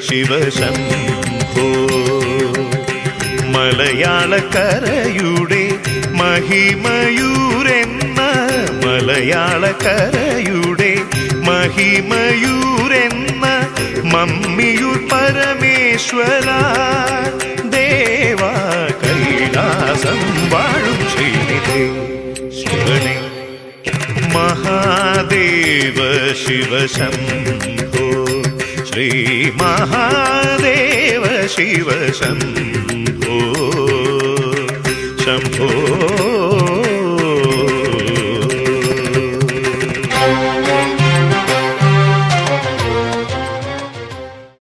ശിവശംഭോ മലയാളക്കരയുടെ മഹിമയൂരെന്ന മലയാളക്കരയുടെ മഹിമയൂരെന്ന മമ്മിയൂർ പരമേശ്വര ദേവാ കൈലാസം വാഴും ശ്രീനിധേ ശിവനെ മഹാദേവ ശിവശംഭോ ശ്രീ മഹാദേവ ശിവശംഭോ ശംഭോ